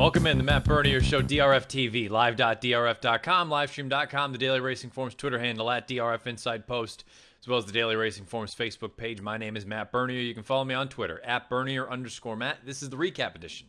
Welcome in the Matt Bernier Show, DRF TV, live.drf.com, livestream.com, the Daily Racing Forum's Twitter handle at DRF Inside Post, as well as the Daily Racing Forum's Facebook page. My name is Matt Bernier. You can follow me on Twitter at Bernier_Matt. This is the recap edition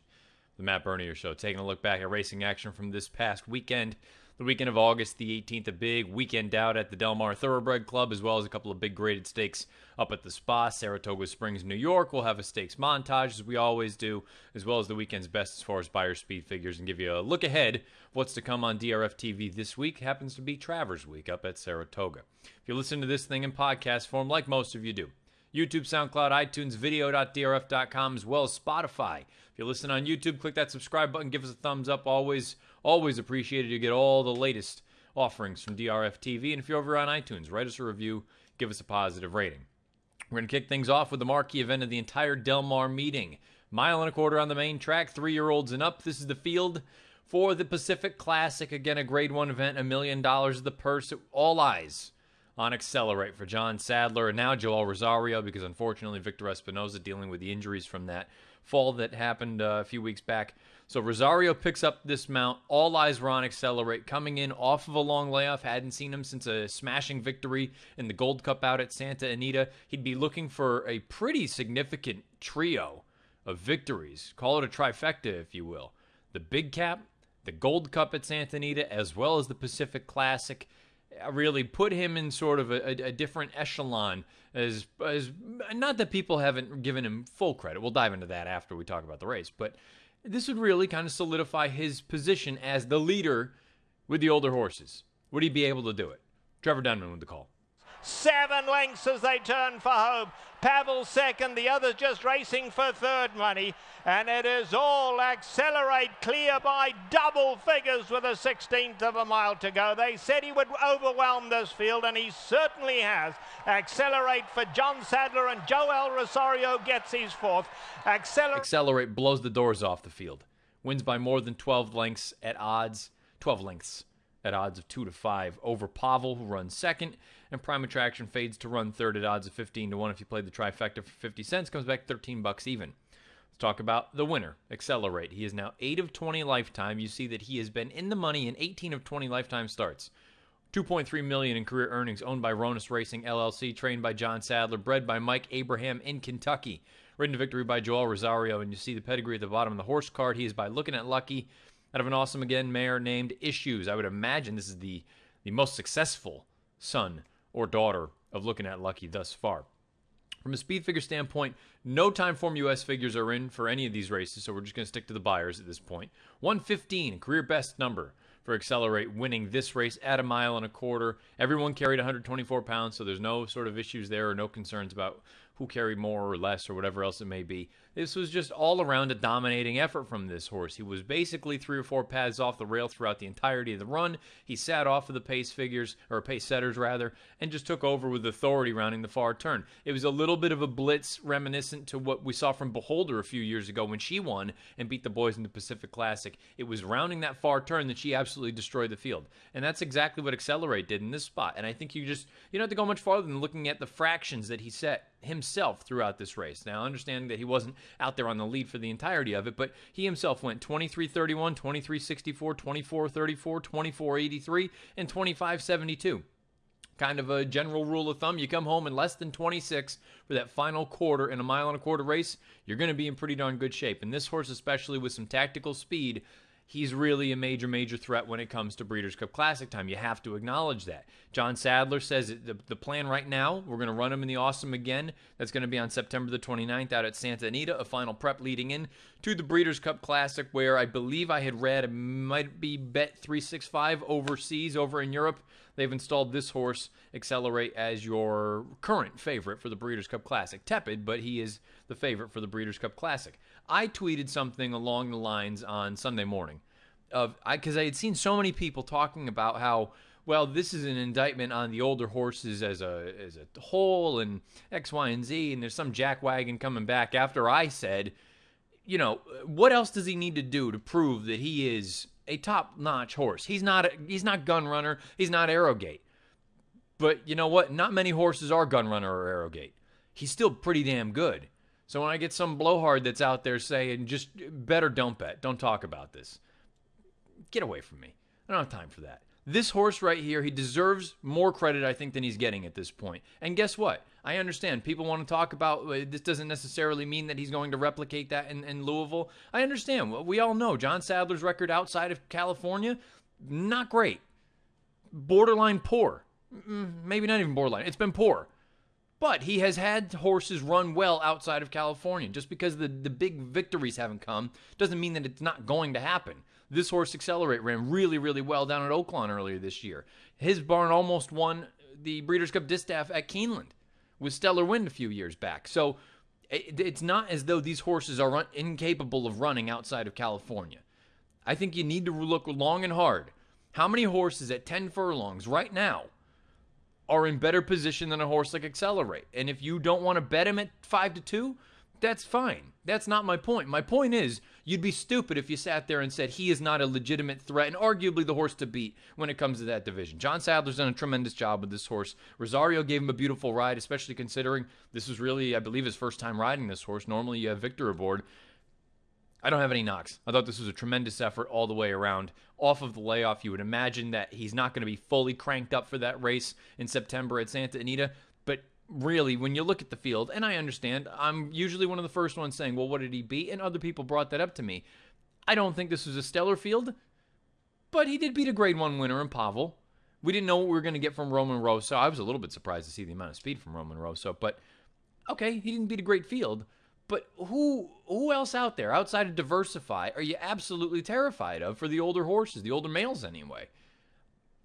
of the Matt Bernier Show, taking a look back at racing action from this past weekend. The weekend of August the 18th, a big weekend out at the Del Mar Thoroughbred Club, as well as a couple of big graded stakes up at the Spa. Saratoga Springs, New York. We'll have a stakes montage, as we always do, as well as the weekend's best as far as Buyer speed figures, and give you a look ahead of what's to come on DRF TV this week. Happens to be Travers Week up at Saratoga. If you listen to this thing in podcast form, like most of you do, YouTube, SoundCloud, iTunes, video.drf.com, as well as Spotify. If you listen on YouTube, click that subscribe button, give us a thumbs up. Always appreciated. You get all the latest offerings from DRF TV. And if you're over on iTunes, write us a review, give us a positive rating. We're going to kick things off with the marquee event of the entire Del Mar meeting. 1.25 miles on the main track, 3-year-olds and up. This is the field for the Pacific Classic. Again, a Grade 1 event, $1 million of the purse. All eyes on Accelerate for John Sadler and now Joel Rosario, because unfortunately Victor Espinoza dealing with the injuries from that fall that happened a few weeks back. So Rosario picks up this mount. All eyes were on Accelerate, coming in off of a long layoff. Hadn't seen him since a smashing victory in the Gold Cup out at Santa Anita. He'd be looking for a pretty significant trio of victories. Call it a trifecta, if you will. The Big Cap, the Gold Cup at Santa Anita, as well as the Pacific Classic. Really put him in sort of a different echelon, as not that people haven't given him full credit. We'll dive into that after we talk about the race, but this would really kind of solidify his position as the leader with the older horses. Would he be able to do it? Trevor Denman with the call. 7 lengths as they turn for home. Pavel second, the others just racing for third money. And it is all Accelerate clear by double figures with a 16th of a mile to go. They said he would overwhelm this field, and he certainly has. Accelerate for John Sadler, and Joel Rosario gets his fourth. Accelerate blows the doors off the field. Wins by more than 12 lengths at odds. 12 lengths at odds of 2 to 5 over Pavel, who runs second, and Prime Attraction fades to run third at odds of 15 to 1. If you played the trifecta for 50 cents, comes back $13 even. Let's talk about the winner, Accelerate. He is now 8 of 20 lifetime. You see that he has been in the money in 18 of 20 lifetime starts. $2.3 million in career earnings, owned by Ronus Racing LLC, trained by John Sadler, bred by Mike Abraham in Kentucky, ridden to victory by Joel Rosario, and you see the pedigree at the bottom of the horse card. He is by Looking at Lucky, out of an awesome, again, mare named Issues. I would imagine this is the most successful son or daughter of Looking at Lucky thus far. From a speed figure standpoint, no time form U.S. figures are in for any of these races, so we're just going to stick to the buyers at this point. 115, career best number for Accelerate, winning this race at 1.25 miles. Everyone carried 124 pounds, so there's no sort of issues there or no concerns about who carried more or less or whatever else it may be. This was just all around a dominating effort from this horse. He was basically 3 or 4 paths off the rail throughout the entirety of the run. He sat off of the pace figures, or pace setters rather, and just took over with authority rounding the far turn. It was a little bit of a blitz reminiscent to what we saw from Beholder a few years ago when she won and beat the boys in the Pacific Classic. It was rounding that far turn that she absolutely destroyed the field. And that's exactly what Accelerate did in this spot. And I think you don't have to go much farther than looking at the fractions that he set himself throughout this race. Now, understanding that he wasn't out there on the lead for the entirety of it, but he himself went 23:31, 23:64, 24:34, 24:83, and 25:72. Kind of a general rule of thumb, you come home in less than 26 for that final quarter in a 1.25 mile race, you're going to be in pretty darn good shape. And this horse, especially with some tactical speed, he's really a major threat when it comes to Breeders' Cup Classic time. You have to acknowledge that. John Sadler says the plan right now, we're going to run him in the Awesome again. That's going to be on September the 29th out at Santa Anita, a final prep leading in to the Breeders' Cup Classic, where I believe I had read it might be Bet365 overseas, over in Europe. They've installed this horse, Accelerate, as your current favorite for the Breeders' Cup Classic. Tepid, but he is the favorite for the Breeders' Cup Classic. I tweeted something along the lines on Sunday morning because I had seen so many people talking about how, well, this is an indictment on the older horses as a whole and X, Y, and Z, and there's some jackwagon coming back after I said, what else does he need to do to prove that he is a top-notch horse? He's not Gun Runner. He's not Arrogate. But you know what? Not many horses are Gun Runner or Arrogate. He's still pretty damn good. So when I get some blowhard that's out there saying, just bet or don't bet, don't talk about this, get away from me. I don't have time for that. This horse right here, he deserves more credit, I think, than he's getting at this point. And guess what? I understand. People want to talk about this doesn't necessarily mean that he's going to replicate that in Louisville. I understand. We all know John Sadler's record outside of California, not great. Borderline poor. Maybe not even borderline. It's been poor. But he has had horses run well outside of California. Just because the big victories haven't come doesn't mean that it's not going to happen. This horse, Accelerate, ran really, really well down at Oaklawn earlier this year. His barn almost won the Breeders' Cup Distaff at Keeneland with stellar wind a few years back. So it's not as though these horses are incapable of running outside of California. I think you need to look long and hard. How many horses at 10 furlongs right now are in better position than a horse like Accelerate? And if you don't want to bet him at 5-2, that's fine. That's not my point. My point is, you'd be stupid if you sat there and said he is not a legitimate threat and arguably the horse to beat when it comes to that division. John Sadler's done a tremendous job with this horse. Rosario gave him a beautiful ride, especially considering this was really, I believe, his first time riding this horse. Normally you have Victor aboard. I don't have any knocks. I thought this was a tremendous effort all the way around. Off of the layoff, you would imagine that he's not going to be fully cranked up for that race in September at Santa Anita. But really, when you look at the field, and I understand, I'm usually one of the first ones saying, well, what did he beat? And other people brought that up to me. I don't think this was a stellar field, but he did beat a Grade 1 winner in Pavel. We didn't know what we were going to get from Roman Rosso. I was a little bit surprised to see the amount of speed from Roman Rosso, but okay, he didn't beat a great field. But who else out there, outside of Diversify, are you absolutely terrified of for the older horses, the older males anyway?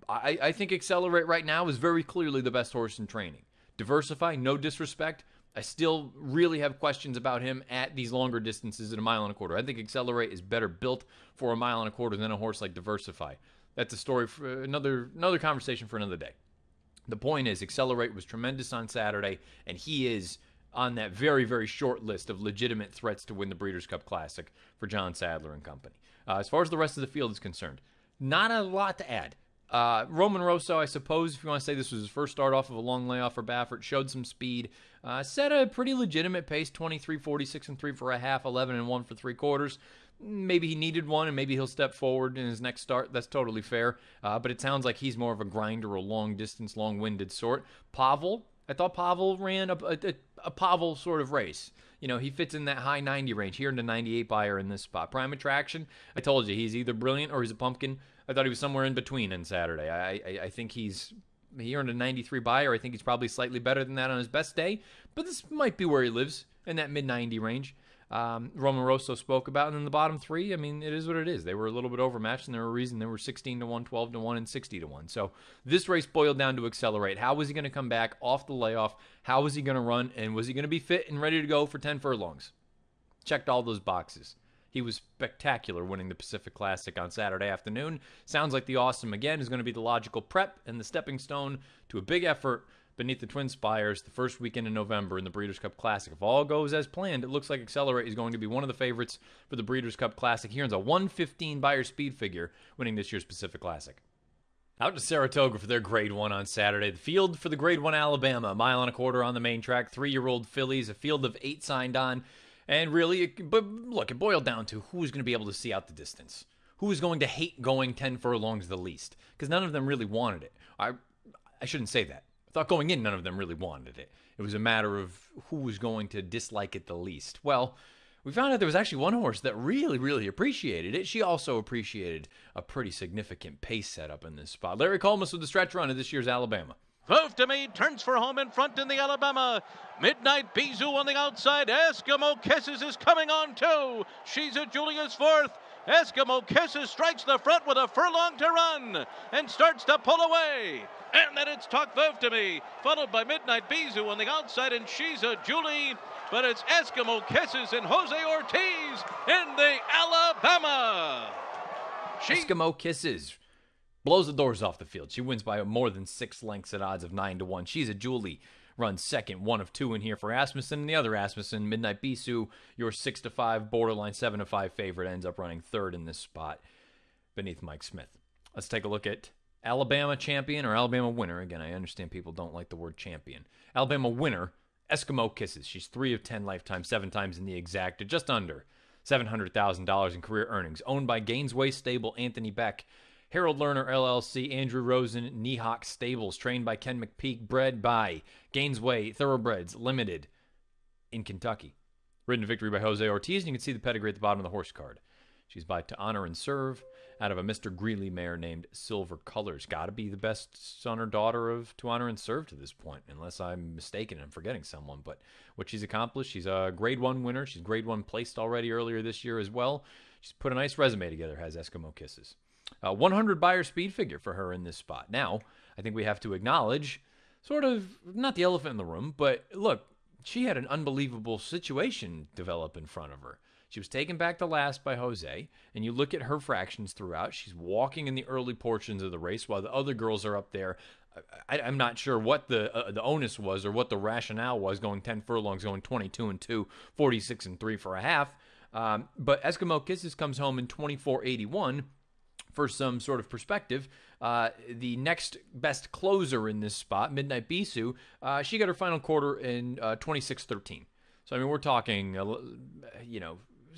I think Accelerate right now is very clearly the best horse in training. Diversify, no disrespect. I still really have questions about him at these longer distances at 1.25 miles. I think Accelerate is better built for 1.25 miles than a horse like Diversify. That's a story for another conversation for another day. The point is, Accelerate was tremendous on Saturday, and he is on that very, very short list of legitimate threats to win the Breeders' Cup Classic for John Sadler and company. As far as the rest of the field is concerned, not a lot to add. Roman Rosso, I suppose, if you want to say this was his first start off of a long layoff for Baffert, showed some speed, set a pretty legitimate pace, 23.46 and 3 for a half, 11 and 1 for 3/4. Maybe he needed one, and maybe he'll step forward in his next start. That's totally fair. But it sounds like he's more of a grinder, a long-distance, long-winded sort. Pavel, I thought Pavel ran a Pavel sort of race. You know, he fits in that high 90 range. He earned a 98 buyer in this spot. Prime Attraction, I told you, he's either brilliant or he's a pumpkin. I thought he was somewhere in between on Saturday. I think he earned a 93 buyer. I think he's probably slightly better than that on his best day. But this might be where he lives, in that mid-90 range. Roman Rosso spoke about, and then the bottom three, I mean, it is what it is. They were a little bit overmatched, and there were a reason they were 16-1, 12-1, and 60-1. So this race boiled down to Accelerate. How was he going to come back off the layoff? How was he going to run? And was he going to be fit and ready to go for 10 furlongs? Checked all those boxes. He was spectacular winning the Pacific Classic on Saturday afternoon. Sounds like the Awesome, again, is going to be the logical prep and the stepping stone to a big effort beneath the Twin Spires the first weekend in November in the Breeders' Cup Classic. If all goes as planned, it looks like Accelerate is going to be one of the favorites for the Breeders' Cup Classic. He earns a 115 buyer speed figure winning this year's Pacific Classic. Out to Saratoga for their Grade 1 on Saturday. The field for the Grade 1 Alabama, 1.25 miles on the main track, 3-year-old fillies, a field of 8 signed on. And really, but look, it boiled down to who's going to be able to see out the distance. Who is going to hate going 10 furlongs the least? Because none of them really wanted it. I shouldn't say that. I thought going in, none of them really wanted it. It was a matter of who was going to dislike it the least. Well, we found out there was actually one horse that really, really appreciated it. She also appreciated a pretty significant pace setup in this spot. Larry Colmus with the stretch run of this year's Alabama. Veuve to me turns for home in front in the Alabama. Midnight Bijou on the outside. Eskimo Kisses is coming on too. She's a Julius fourth. Eskimo Kisses strikes the front with a furlong to run and starts to pull away. And then it's Talk Veuve to me, followed by Midnight Bijou on the outside, and She's a Julie. But it's Eskimo Kisses and Jose Ortiz in the Alabama. Eskimo Kisses blows the doors off the field. She wins by more than 6 lengths at odds of 9-1. She's a Julie. Runs second, 1 of 2 in here for Asmussen. And the other Asmussen, Midnight Bisou, your 6-5, borderline 7-5 favorite, ends up running third in this spot beneath Mike Smith. Let's take a look at Alabama champion or Alabama winner. Again, I understand people don't like the word champion. Alabama winner, Eskimo Kisses. She's 3 of 10 lifetime, 7 times in the exact, at just under $700,000 in career earnings. Owned by Gainesway Stable, Anthony Beck, Harold Lerner LLC, Andrew Rosen, Neehawk Stables, trained by Ken McPeak, bred by Gainesway Thoroughbreds Limited in Kentucky. Ridden to victory by Jose Ortiz, and you can see the pedigree at the bottom of the horse card. She's by To Honor and Serve out of a Mr. Greeley mare named Silver Colors. Got to be the best son or daughter of To Honor and Serve to this point, unless I'm mistaken and I'm forgetting someone. But what she's accomplished, she's a Grade 1 winner. She's Grade 1 placed already earlier this year as well. She's put a nice resume together, has Eskimo Kisses. 100 buyer speed figure for her in this spot. Now, I think we have to acknowledge, sort of, not the elephant in the room, but look, she had an unbelievable situation develop in front of her. She was taken back to last by Jose, and you look at her fractions throughout. She's walking in the early portions of the race while the other girls are up there. I'm not sure what the onus was or what the rationale was going 10 furlongs, going 22-2, 46-3 for a half. But Eskimo Kisses comes home in 24.81. For some sort of perspective, the next best closer in this spot, Midnight Bisou, she got her final quarter in 26.13. So, I mean, we're talking,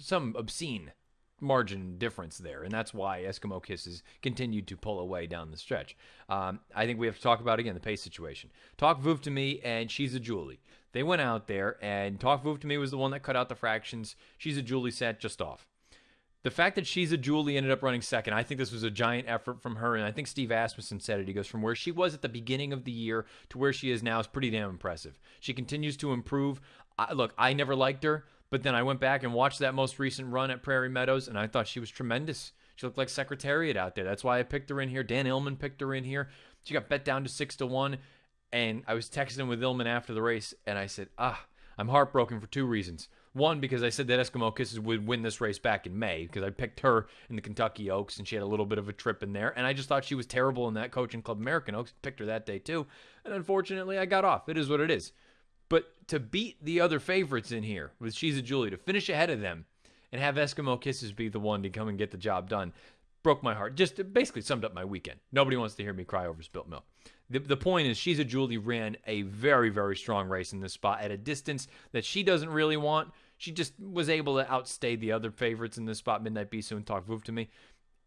some obscene margin difference there, and that's why Eskimo Kisses continued to pull away down the stretch. I think we have to talk about, again, the pace situation. Talk Vouv to Me and She's a Julie. They went out there, and Talk Vouv to Me was the one that cut out the fractions. She's a Julie sat just off. The fact that She's a Julie ended up running second, I think this was a giant effort from her, and I think Steve Asmussen said it. He goes, from where she was at the beginning of the year to where she is now is pretty damn impressive. She continues to improve. Look, I never liked her, but then I went back and watched that most recent run at Prairie Meadows, and I thought she was tremendous. She looked like Secretariat out there. That's why I picked her in here. Dan Illman picked her in here. She got bet down to 6-1, and I was texting with Illman after the race, and I said, I'm heartbroken for 2 reasons. One, because I said that Eskimo Kisses would win this race back in May, because I picked her in the Kentucky Oaks, and she had a little bit of a trip in there, and I just thought she was terrible in that Coaching Club American Oaks. Picked her that day, too, and unfortunately, I got off. It is what it is. But to beat the other favorites in here with She's a Julie, to finish ahead of them, and have Eskimo Kisses be the one to come and get the job done, broke my heart. Just basically summed up my weekend. Nobody wants to hear me cry over spilt milk. The point is, She's a Julie ran a very, very strong race in this spot at a distance that she doesn't really want. She just was able to outstay the other favorites in this spot, Midnight Bisou and Talk Vouv to Me.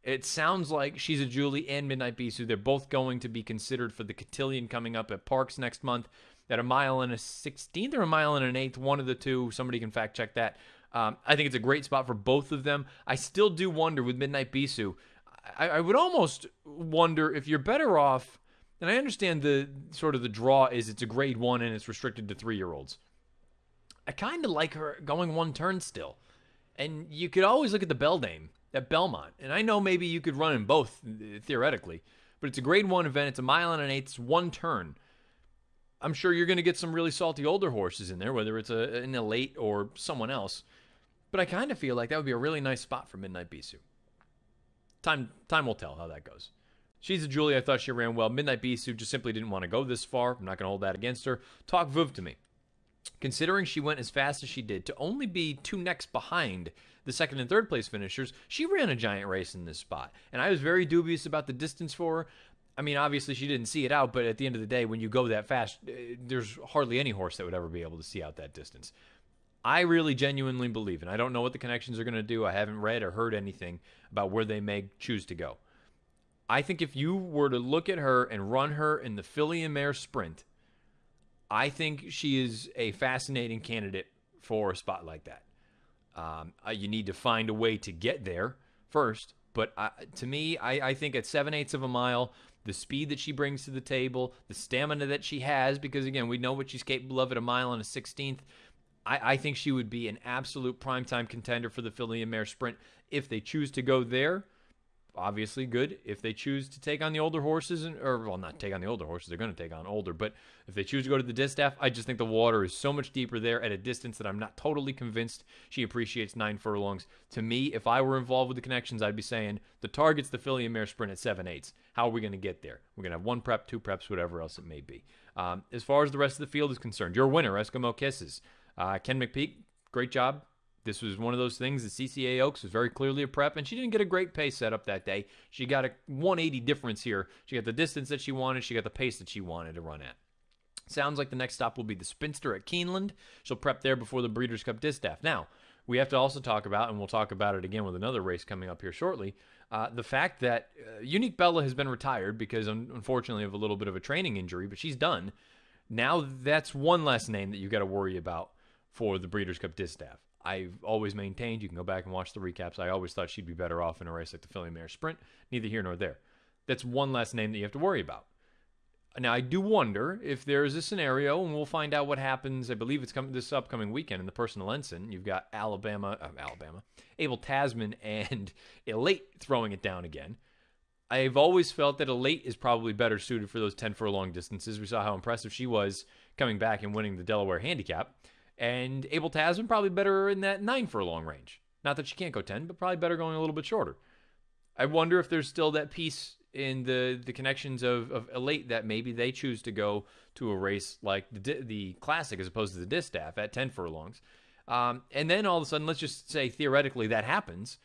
It sounds like She's a Julie and Midnight Bisou, they're both going to be considered for the cotillion coming up at Parks next month at 1 1/16 or 1 1/8, one of the two. Somebody can fact check that. I think it's a great spot for both of them. I still do wonder with Midnight Bisou. I would almost wonder if you're better off, and I understand the sort of the draw is it's a Grade 1 and it's restricted to 3-year-olds. I kind of like her going 1 turn still. And you could always look at the Beldame at Belmont. And I know maybe you could run in both, theoretically. But it's a Grade 1 event. It's 1 1/8. It's 1 turn. I'm sure you're going to get some really salty older horses in there, whether it's an Elate or someone else. But I kind of feel like that would be a really nice spot for Midnight Bisou. Time will tell how that goes. She's a Julie. I thought she ran well. Midnight Bisou just simply didn't want to go this far. I'm not going to hold that against her. Talk Vouv to Me. Considering she went as fast as she did, to only be 2 necks behind the 2nd and 3rd place finishers, she ran a giant race in this spot. And I was very dubious about the distance for her. I mean, obviously she didn't see it out, but at the end of the day, when you go that fast, there's hardly any horse that would ever be able to see out that distance. I really genuinely believe, and I don't know what the connections are going to do. I haven't read or heard anything about where they may choose to go. I think if you were to look at her and run her in the filly and mare sprint, I think she is a fascinating candidate for a spot like that. You need to find a way to get there first. But to me, I think at 7/8 of a mile, the speed that she brings to the table, the stamina that she has, because, again, we know what she's capable of at 1 1/16. I think she would be an absolute primetime contender for the filly and mare sprint if they choose to go there. Obviously good. If they choose to take on the older horses, not take on the older horses, they're going to take on older, but if they choose to go to the distaff, I just think the water is so much deeper there at a distance that I'm not totally convinced she appreciates 9 furlongs. To me, if I were involved with the connections, I'd be saying the target's the filly and mare sprint at 7/8. How are we going to get there? We're going to have 1 prep, 2 preps, whatever else it may be. As far as the rest of the field is concerned, your winner, Eskimo Kisses. Ken McPeak, great job. This was one of those things. The CCA Oaks was very clearly a prep, and she didn't get a great pace set up that day. She got a 180 difference here. She got the distance that she wanted. She got the pace that she wanted to run at. Sounds like the next stop will be the Spinster at Keeneland. She'll prep there before the Breeders' Cup Distaff. Now, we have to also talk about, and we'll talk about it again with another race coming up here shortly, the fact that Unique Bella has been retired because, unfortunately, of a little bit of a training injury, but she's done. Now that's one less name that you got to worry about for the Breeders' Cup Distaff. I've always maintained, you can go back and watch the recaps, I always thought she'd be better off in a race like the Filly Mare Sprint. Neither here nor there. That's one less name that you have to worry about. Now, I do wonder if there's a scenario, and we'll find out what happens. I believe it's coming this upcoming weekend in the Personal Ensign. You've got Abel Tasman and Elate throwing it down again. I've always felt that Elate is probably better suited for those 10 furlong distances. We saw how impressive she was coming back and winning the Delaware Handicap. And Abel Tasman probably better in that 9 furlong range. Not that she can't go 10, but probably better going a little bit shorter. I wonder if there's still that piece in the connections of Elate that maybe they choose to go to a race like the Classic as opposed to the Distaff at 10 furlongs. And then all of a sudden, let's just say theoretically that happens.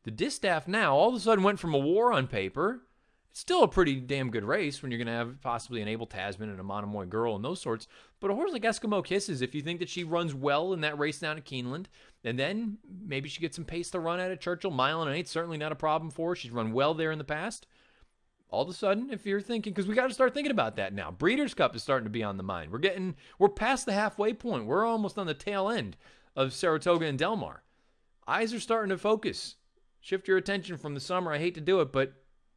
The Distaff now all of a sudden went from a war on paper. It's still a pretty damn good race when you're going to have possibly an Abel Tasman and a Monomoy Girl and those sorts. But a horse like Eskimo Kisses, if you think that she runs well in that race down at Keeneland, and then maybe she gets some pace to run at Churchill, mile and 1/8, certainly not a problem for her. She's run well there in the past. All of a sudden, if you're thinking, because we got to start thinking about that now. Breeders' Cup is starting to be on the mind. We're past the halfway point. We're almost on the tail end of Saratoga and Del Mar. Eyes are starting to focus. Shift your attention from the summer. I hate to do it, but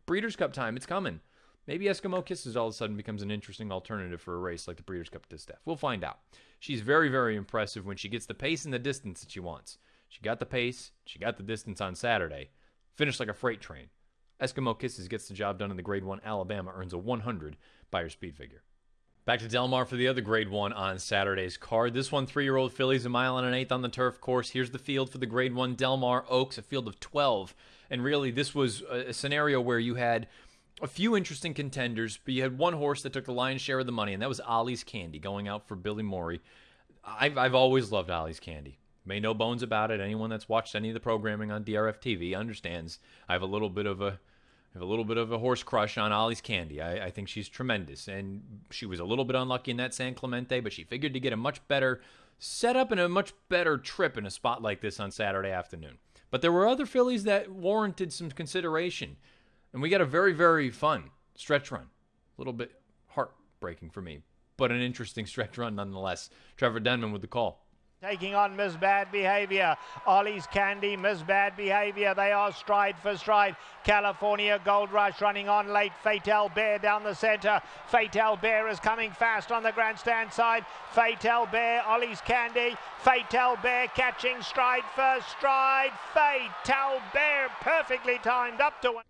Breeders' Cup time, it's coming. Maybe Eskimo Kisses all of a sudden becomes an interesting alternative for a race like the Breeders' Cup Distaff. We'll find out. She's very, very impressive when she gets the pace and the distance that she wants. She got the pace. She got the distance on Saturday. Finished like a freight train. Eskimo Kisses gets the job done in the Grade 1 Alabama, earns a 100 by her speed figure. Back to Del Mar for the other Grade 1 on Saturday's card. This one, 3-year-old fillies, 1 mile and 1/8 on the turf course. Here's the field for the Grade 1 Del Mar Oaks, a field of 12. And really, this was a scenario where you had a few interesting contenders, but you had one horse that took the lion's share of the money, and that was Ollie's Candy, going out for Billy Morey. I've always loved Ollie's Candy. Made no bones about it. Anyone that's watched any of the programming on DRF TV understands I have a little bit of a horse crush on Ollie's Candy. I think she's tremendous, and she was a little bit unlucky in that San Clemente, but she figured to get a much better setup and a much better trip in a spot like this on Saturday afternoon. But there were other fillies that warranted some consideration, and we got a very, very fun stretch run. A little bit heartbreaking for me, but an interesting stretch run nonetheless. Trevor Denman with the call. Taking on Miss Bad Behavior. Ollie's Candy, Miss Bad Behavior. They are stride for stride. California Gold Rush running on late. Fatal Bear down the center. Fatal Bear is coming fast on the grandstand side. Fatal Bear, Ollie's Candy. Fatal Bear catching stride for stride. Fatal Bear perfectly timed up to it.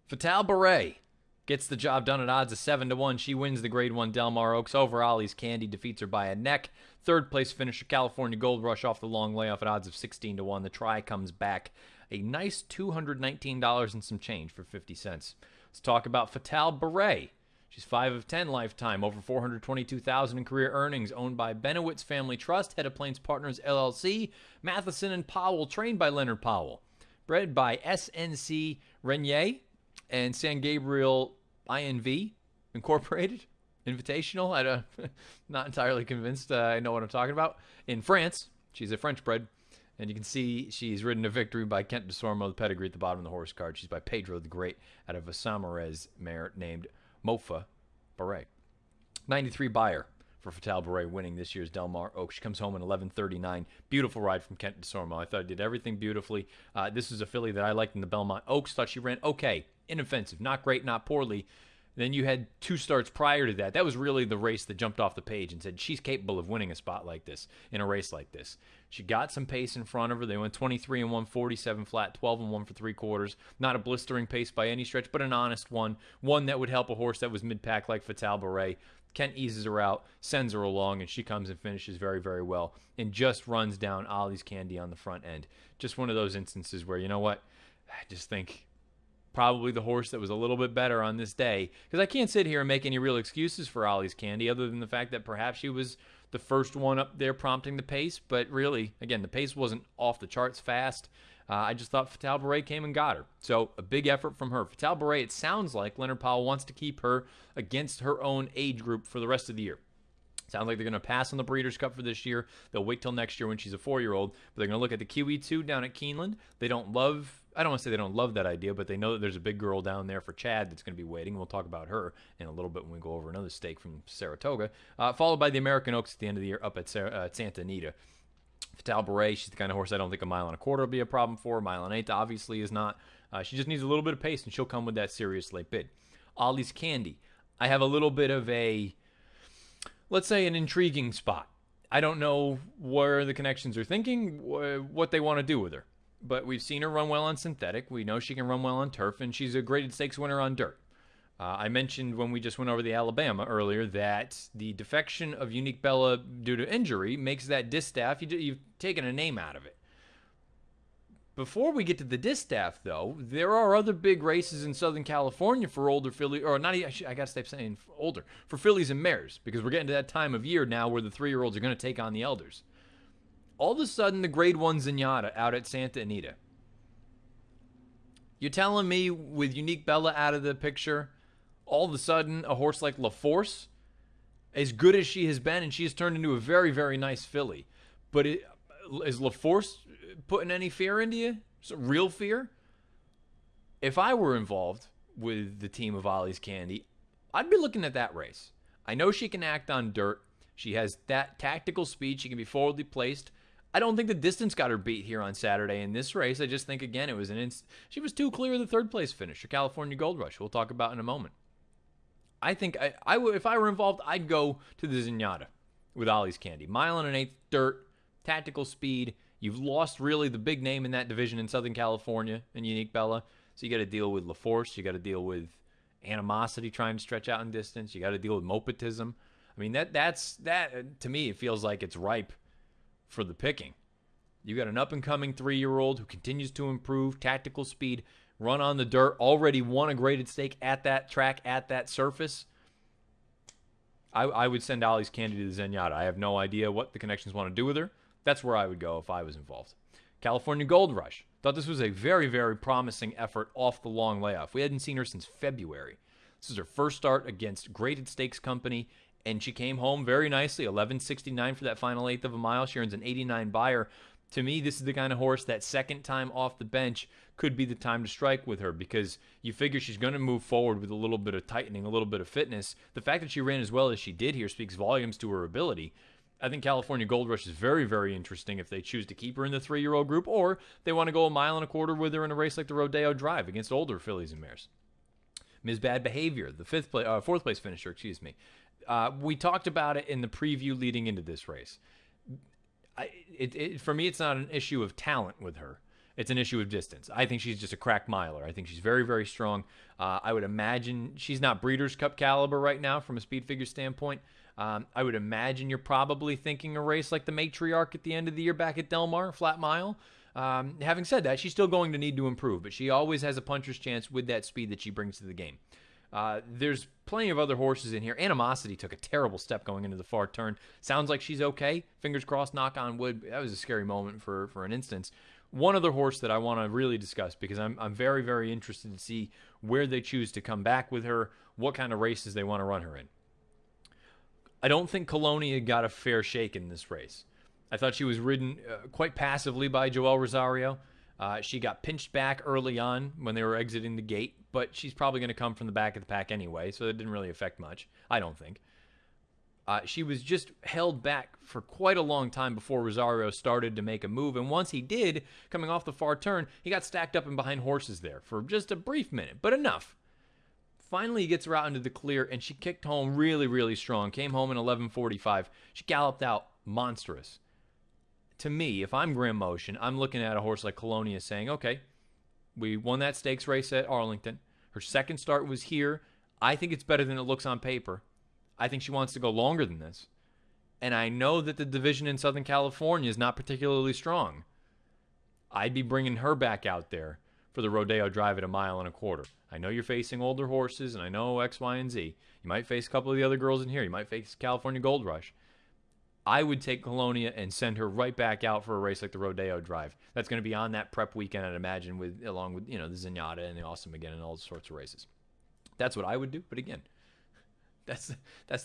Fatal Beret gets the job done at odds of 7-1. She wins the Grade 1 Del Mar Oaks over Ollie's Candy, defeats her by a neck. Third place finisher California Gold Rush off the long layoff at odds of 16-1. The try comes back a nice $219 and some change for 50 cents. Let's talk about Fatal Beret. She's 5 of 10 lifetime, over $422,000 in career earnings, owned by Benowitz Family Trust, Head of Plains Partners LLC, Matheson and Powell, trained by Leonard Powell, bred by SNC Renier and San Gabriel INV Incorporated. Invitational. I'm not entirely convinced I know what I'm talking about. In France, she's a French bred, and you can see she's ridden to victory by Kent Desormeaux, the pedigree at the bottom of the horse card. She's by Pedro the Great out of a Samarez mare named Mofa Beret. 93 buyer for Fatal Beret, winning this year's Del Mar Oaks. She comes home in 11:39. Beautiful ride from Kent Desormeaux. I thought it did everything beautifully. This is a filly that I liked in the Belmont Oaks. Thought she ran okay, inoffensive, not great, not poorly. Then you had 2 starts prior to that. That was really the race that jumped off the page and said she's capable of winning a spot like this, in a race like this. She got some pace in front of her. They went 23-1, 47 flat, 12-1 for 3/4. Not a blistering pace by any stretch, but an honest one. One that would help a horse that was mid-pack like Fatal Beret. Kent eases her out, sends her along, and she comes and finishes very, very well and just runs down Ollie's Candy on the front end. Just one of those instances where, you know what, I just think probably the horse that was a little bit better on this day, because I can't sit here and make any real excuses for Ollie's Candy other than the fact that perhaps she was the first one up there prompting the pace, but really, again, the pace wasn't off the charts fast. I just thought Fatal Beret came and got her. So a big effort from her. Fatal Beret, it sounds like Leonard Powell wants to keep her against her own age group for the rest of the year. Sounds like they're going to pass on the Breeders' Cup for this year. They'll wait till next year when she's a 4-year-old. But they're going to look at the QE2 down at Keeneland. They don't love, I don't want to say they don't love that idea, but they know that there's a big girl down there for Chad that's going to be waiting. We'll talk about her in a little bit when we go over another stake from Saratoga. Followed by the American Oaks at the end of the year up at Santa Anita. Fatal Beret, she's the kind of horse I don't think a 1.25 miles will be a problem for. 1.8 miles obviously is not. She just needs a little bit of pace, and she'll come with that serious late bid. Ollie's Candy. I have a little bit of a, let's say, an intriguing spot. I don't know where the connections are thinking, what they want to do with her. But we've seen her run well on synthetic. We know she can run well on turf, and she's a graded stakes winner on dirt. I mentioned when we just went over the Alabama earlier that the defection of Unique Bella due to injury makes that distaff, you've taken a name out of it. Before we get to the distaff, though, there are other big races in Southern California for older fillies, or not, I gotta stop saying older, for fillies and mares, because we're getting to that time of year now where the 3-year-olds are going to take on the elders. All of a sudden, the Grade 1 Zenyatta out at Santa Anita. You're telling me with Unique Bella out of the picture, all of a sudden, a horse like La Force, as good as she has been, and she has turned into a very, very nice filly, but is La Force putting any fear into you? Real fear? If I were involved with the team of Ollie's Candy, I'd be looking at that race. I know she can act on dirt. She has that tactical speed. She can be forwardly placed. I don't think the distance got her beat here on Saturday in this race. I just think, again, it was she was too clear of the third-place finisher, California Gold Rush. We'll talk about in a moment. I think I would, if I were involved, I'd go to the Zenyatta with Ollie's Candy. 1 1/8 dirt, tactical speed. You've lost really the big name in that division in Southern California in Unique Bella. So you got to deal with La Force. You got to deal with animosity trying to stretch out in distance. You got to deal with mopetism. I mean, that to me, it feels like it's ripe for the picking. You got an up-and-coming 3-year-old who continues to improve, tactical speed, run on the dirt, already won a graded stake at that track, at that surface. I would send Ollie's Candy to the Zenyatta. I have no idea what the connections want to do with her. That's where I would go if I was involved. California Gold Rush. Thought this was a very, very promising effort off the long layoff. We hadn't seen her since February. This is her first start against graded stakes company, and she came home very nicely, 11.69 for that final 1/8 of a mile. She earns an 89 buyer. To me, this is the kind of horse that second time off the bench could be the time to strike with her, because you figure she's going to move forward with a little bit of tightening, a little bit of fitness. The fact that she ran as well as she did here speaks volumes to her ability. I think California Gold Rush is very, very interesting if they choose to keep her in the 3-year-old group, or they want to go 1.25 miles with her in a race like the Rodeo Drive against older fillies and mares. Ms. Bad Behavior, the 4th place finisher, excuse me. We talked about it in the preview leading into this race. For me, it's not an issue of talent with her. It's an issue of distance. I think she's just a crack miler. I think she's very, very strong. I would imagine she's not Breeders' Cup caliber right now from a speed figure standpoint. I would imagine you're probably thinking a race like the Matriarch at the end of the year back at Del Mar, flat mile. Having said that, she's still going to need to improve, but she always has a puncher's chance with that speed that she brings to the game. There's plenty of other horses in here. Animosity took a terrible step going into the far turn. Sounds like she's okay. Fingers crossed, knock on wood. That was a scary moment for an instance. One other horse that I want to really discuss, because I'm very, very interested to see where they choose to come back with her, what kind of races they want to run her in. I don't think Colonia got a fair shake in this race. I thought she was ridden quite passively by Joel Rosario. She got pinched back early on when they were exiting the gate, but she's probably going to come from the back of the pack anyway, so it didn't really affect much, I don't think. She was just held back for quite a long time before Rosario started to make a move, and once he did, coming off the far turn, he got stacked up and behind horses there for just a brief minute, but enough. Finally, he gets her out into the clear, and she kicked home really, really strong. Came home in 11:45. She galloped out monstrous. To me, if I'm Graham Motion, I'm looking at a horse like Colonia saying, okay, we won that stakes race at Arlington. Her second start was here. I think it's better than it looks on paper. I think she wants to go longer than this. And I know that the division in Southern California is not particularly strong. I'd be bringing her back out there for the Rodeo Drive at 1.25 miles. I know you're facing older horses, and I know X, Y, and Z. You might face a couple of the other girls in here. You might face California Gold Rush. I would take Colonia and send her right back out for a race like the Rodeo Drive. That's going to be on that prep weekend, I'd imagine, along with the Zenyatta and the Awesome Again and all sorts of races. That's what I would do. But again, That's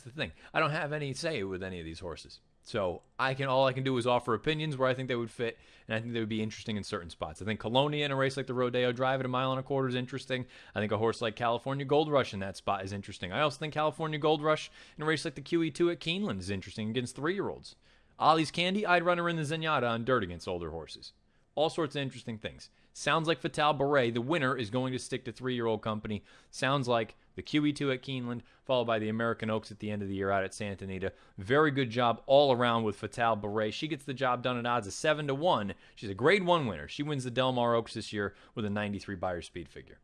the thing. I don't have any say with any of these horses. So all I can do is offer opinions where I think they would fit, and I think they would be interesting in certain spots. I think Colonia in a race like the Rodeo Drive at 1.25 miles is interesting. I think a horse like California Gold Rush in that spot is interesting. I also think California Gold Rush in a race like the QE2 at Keeneland is interesting against 3-year-olds. Ollie's Candy, I'd run her in the Zenyatta on dirt against older horses. All sorts of interesting things. Sounds like Fatale Beret, the winner, is going to stick to 3-year-old company. Sounds like the QE2 at Keeneland, followed by the American Oaks at the end of the year out at Santa Anita. Very good job all around with Fatale Beret. She gets the job done at odds of 7-1. She's a Grade 1 winner. She wins the Del Mar Oaks this year with a 93 Beyer speed figure.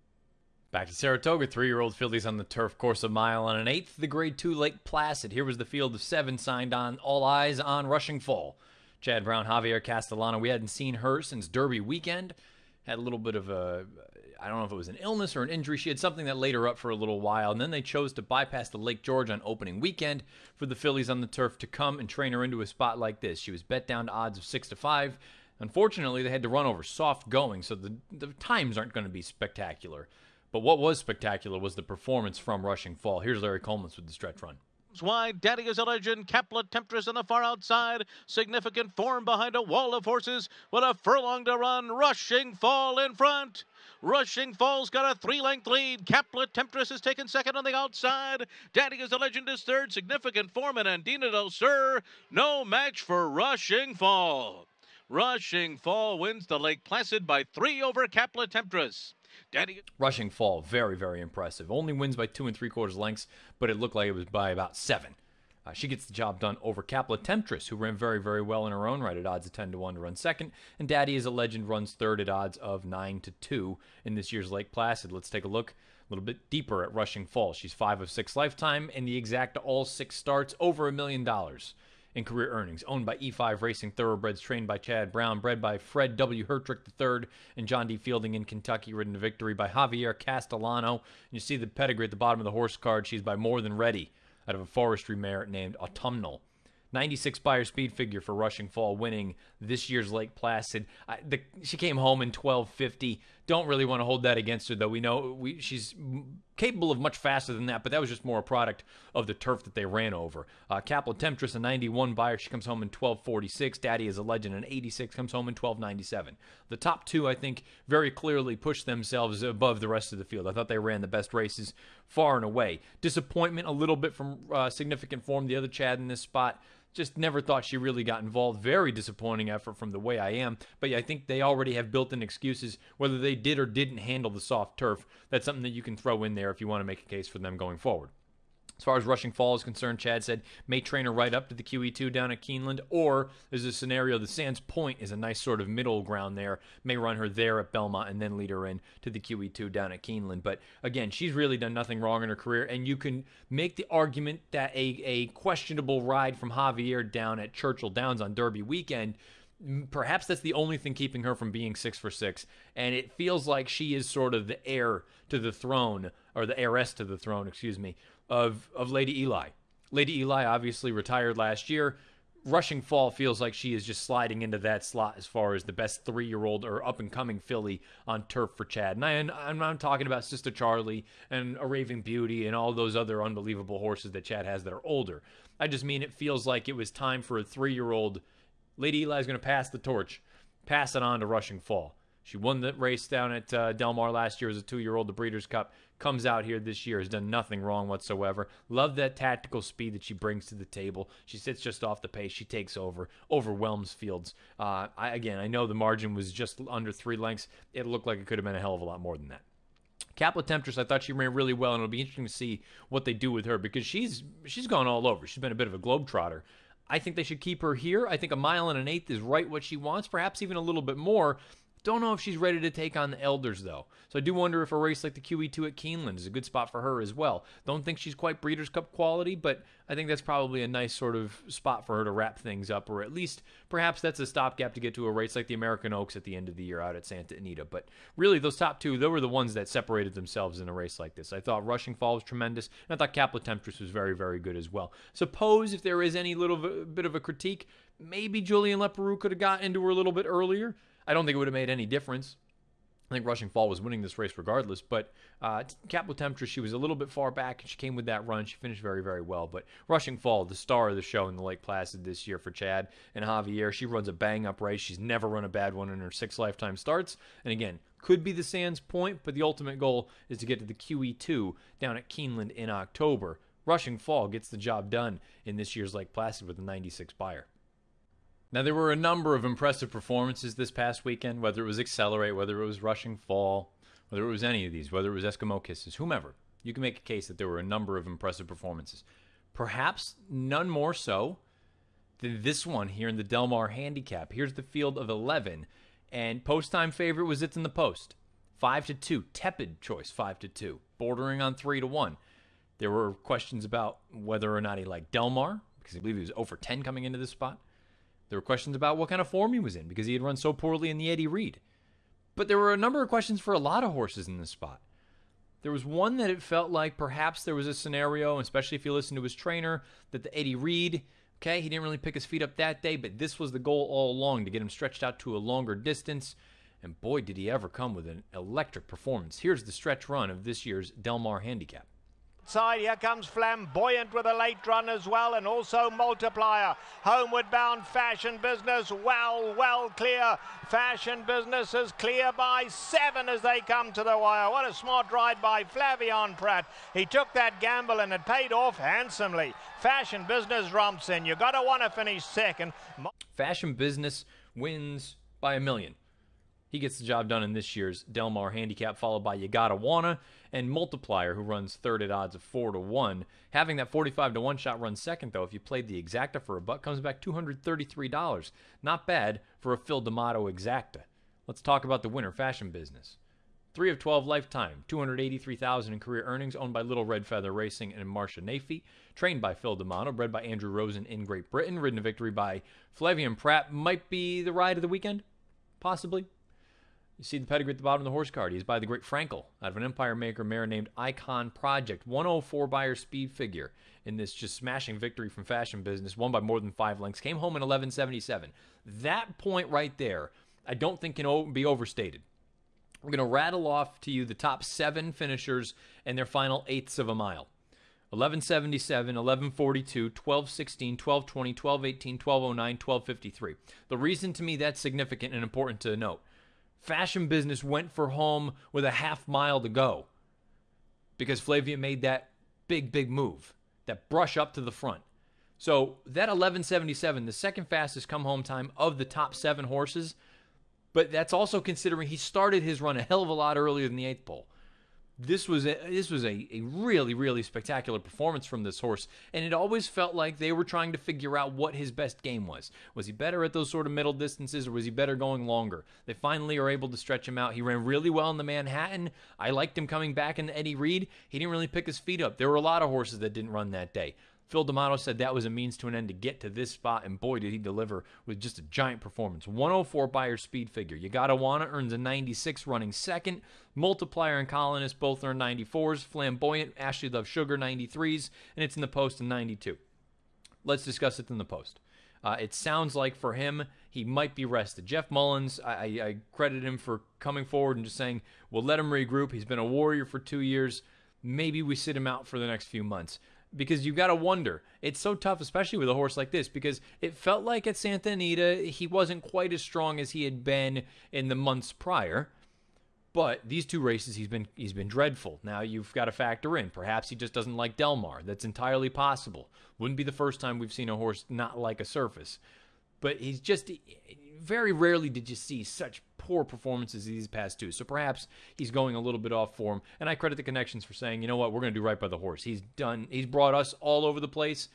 Back to Saratoga, 3-year-old fillies on the turf course, 1 mile and an eighth. The Grade 2 Lake Placid. Here was the field of 7 signed on. All eyes on Rushing Fall. Chad Brown, Javier Castellano. We hadn't seen her since Derby weekend. Had a little bit of a, I don't know if it was an illness or an injury. She had something that laid her up for a little while, and then they chose to bypass the Lake George on opening weekend for the fillies on the turf to come and train her into a spot like this. She was bet down to odds of 6-5. Unfortunately, they had to run over soft going, so the times aren't going to be spectacular. But what was spectacular was the performance from Rushing Fall. Here's Larry Coleman with the stretch run. Wide, Daddy is a Legend, Caplet Temptress on the far outside. Significant form behind a wall of horses with a furlong to run. Rushing Fall in front. Rushing Fall's got a 3-length lead. Caplet Temptress is taken second on the outside. Daddy is a Legend is third. Significant form and Andina Del Sur. No match for Rushing Fall. Rushing Fall wins the Lake Placid by 3 over Caplet Temptress. Rushing Fall, very, very impressive. Only wins by 2 3/4 lengths, but it looked like it was by about 7. She gets the job done over Caplet Temptress, who ran very, very well in her own right at odds of 10-1 to run second. And Daddy is a Legend runs third at odds of 9-2 in this year's Lake Placid. Let's take a look a little bit deeper at Rushing Fall. She's 5 of 6 lifetime, and the exact all 6 starts, over $1 million in career earnings. Owned by E5 Racing Thoroughbreds, trained by Chad Brown, bred by Fred W. Hertrick III and John D. Fielding in Kentucky, ridden to victory by Javier Castellano. And you see the pedigree at the bottom of the horse card. She's by More Than Ready out of a forestry mare named Autumnal. 96 Beyer speed figure for Rushing Fall, winning this year's Lake Placid. She came home in 12:50. Don't really want to hold that against her, though. We know she's capable of much faster than that, but that was just more a product of the turf that they ran over. Caplet Temptress, a 91 Beyer. She comes home in 12:46. Daddy is a Legend, an 86, comes home in 12:97. The top 2, I think, very clearly pushed themselves above the rest of the field. I thought they ran the best races far and away. Disappointment a little bit from Significant Form, the other Chad in this spot. Just never thought she really got involved. Very disappointing effort from The Way I Am. But yeah, I think they already have built-in excuses, whether they did or didn't handle the soft turf. That's something that you can throw in there if you want to make a case for them going forward. As far as Rushing Fall is concerned, Chad said, may train her right up to the QE2 down at Keeneland, or there's a scenario, the Sands Point is a nice sort of middle ground there, may run her there at Belmont and then lead her in to the QE2 down at Keeneland. But again, she's really done nothing wrong in her career, and you can make the argument that a questionable ride from Javier down at Churchill Downs on Derby weekend, perhaps that's the only thing keeping her from being 6 for 6, and it feels like she is sort of the heir to the throne, or the heiress to the throne, excuse me, of Lady Eli. Lady Eli obviously retired last year. Rushing Fall feels like she is just sliding into that slot as far as the best 3-year-old or up-and-coming filly on turf for Chad. And I'm not talking about Sister Charlie and A Raving Beauty and all those other unbelievable horses that Chad has that are older. I just mean it feels like it was time for a 3-year-old. Lady Eli is going to pass the torch, pass it on to Rushing Fall. She won the race down at Del Mar last year as a 2-year-old, the Breeders' Cup. Comes out here this year, has done nothing wrong whatsoever. Love that tactical speed that she brings to the table. She sits just off the pace. She takes over, overwhelms fields. I know the margin was just under 3 lengths. It looked like it could have been a hell of a lot more than that. Caplet Temptress, I thought she ran really well, and it'll be interesting to see what they do with her because she's gone all over. She's been a bit of a globetrotter. I think they should keep her here. I think 1 mile and an eighth is right what she wants, perhaps even a little bit more. Don't know if she's ready to take on the elders, though. So I do wonder if a race like the QE2 at Keeneland is a good spot for her as well. Don't think she's quite Breeders' Cup quality, but I think that's probably a nice sort of spot for her to wrap things up, or at least perhaps that's a stopgap to get to a race like the American Oaks at the end of the year out at Santa Anita. But really, those top 2, they were the ones that separated themselves in a race like this. I thought Rushing Fall was tremendous, and I thought Caplet Temptress was very, very good as well. Suppose if there is any little bit of a critique, maybe Julian Leparoux could have got into her a little bit earlier. I don't think it would have made any difference. I think Rushing Fall was winning this race regardless, but Capital Temptress, she was a little bit far back, and she came with that run. She finished very, very well. But Rushing Fall, the star of the show in the Lake Placid this year for Chad and Javier, she runs a bang-up race. She's never run a bad one in her 6 lifetime starts. And again, could be the Sands point, but the ultimate goal is to get to the QE2 down at Keeneland in October. Rushing Fall gets the job done in this year's Lake Placid with a 96 buyer. Now, there were a number of impressive performances this past weekend, whether it was Accelerate, whether it was Rushing Fall, whether it was any of these, whether it was Eskimo Kisses, whomever. You can make a case that there were a number of impressive performances. Perhaps none more so than this one here in the Del Mar Handicap. Here's the field of 11, and post-time favorite was It's in the Post. 5-2, tepid choice, 5-2, bordering on 3-1. There were questions about whether or not he liked Del Mar, because I believe he was 0 for 10 coming into this spot. There were questions about what kind of form he was in because he had run so poorly in the Eddie Reed. But there were a number of questions for a lot of horses in this spot. There was one that it felt like perhaps there was a scenario, especially if you listen to his trainer, that the Eddie Reed, okay, he didn't really pick his feet up that day, but this was the goal all along, to get him stretched out to a longer distance. And boy, did he ever come with an electric performance. Here's the stretch run of this year's Del Mar Handicap. Side, here comes Flamboyant with a late run as well, and also Multiplier. Homeward bound Fashion Business, well clear. Fashion Business is clear by 7 as they come to the wire. What a smart ride by Flavion Pratt. He took that gamble and it paid off handsomely. Fashion Business romps in. You got to want to finish second. Fashion Business wins by 1 million. He gets the job done in this year's Del Mar Handicap, followed by You Gotta Wanna and Multiplier, who runs third at odds of 4-1. Having that 45-1 shot run second, though, if you played the exacta for a buck, comes back $233. Not bad for a Phil D'Amato exacta. Let's talk about the winner, Fashion Business. 3 of 12 lifetime, $283,000 in career earnings, owned by Little Red Feather Racing and Marcia Nafee, trained by Phil D'Amato, bred by Andrew Rosen in Great Britain, ridden to victory by Flavian Pratt. Might be the ride of the weekend, possibly. You see the pedigree at the bottom of the horse card. He's by the great Frankel, out of an Empire Maker mare named Icon Project. 104 buyer speed figure in this just smashing victory from Fashion Business, won by more than 5 lengths. Came home in 11:77. That point right there, I don't think can be overstated. We're going to rattle off to you the top 7 finishers and their final eighths of a mile. 11:77, 11:42, 12:16, 12:20, 12:18, 12:09, 12:53. The reason to me that's significant and important to note, Fashion Business went for home with a half mile to go because Flavia made that big move, that brush up to the front. So that 11:77, the second fastest come home time of the top 7 horses, but that's also considering he started his run a hell of a lot earlier than the 8th pole. This was a really spectacular performance from this horse, and it always felt like they were trying to figure out what his best game was. Was he better at those sort of middle distances, or was he better going longer? They finally are able to stretch him out. He ran really well in the Manhattan. I liked him coming back in the Eddie Reed. He didn't really pick his feet up. There were a lot of horses that didn't run that day. Phil D'Amato said that was a means to an end to get to this spot, and boy, did he deliver with just a giant performance. 104 buyer speed figure. You Gotta Wanna earns a 96 running second. Multiplier and Colonist both earn 94s. Flamboyant, Ashley Love Sugar, 93s, and It's in the Post in 92. Let's discuss It's in the Post. It sounds like for him, he might be rested. Jeff Mullins, I credit him for coming forward and just saying, we'll let him regroup. He's been a warrior for 2 years. Maybe we sit him out for the next few months. Because you've got to wonder. It's so tough, especially with a horse like this, because it felt like at Santa Anita he wasn't quite as strong as he had been in the months prior. But these 2 races, he's been dreadful. Now you've got to factor in, perhaps he just doesn't like Del Mar. That's entirely possible. Wouldn't be the first time we've seen a horse not like a surface. But he's just, very rarely did you see such poor performances these past 2. So perhaps he's going a little bit off form. And I credit the Connections for saying, you know what, we're going to do right by the horse. He's brought us all over the place.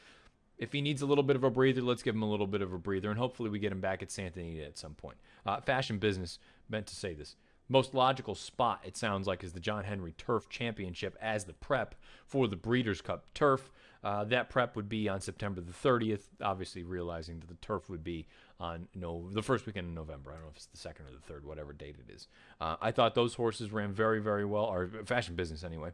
If he needs a little bit of a breather, let's give him a little bit of a breather. And hopefully we get him back at Santa Anita at some point. Fashion Business meant to say this. Most logical spot, it sounds like, is the John Henry Turf Championship as the prep for the Breeders' Cup Turf. That prep would be on September the 30th, obviously realizing that the Turf would be on the first weekend in November. I don't know if it's the 2nd or the 3rd, whatever date it is. I thought those horses ran very well, or Fashion Business anyway.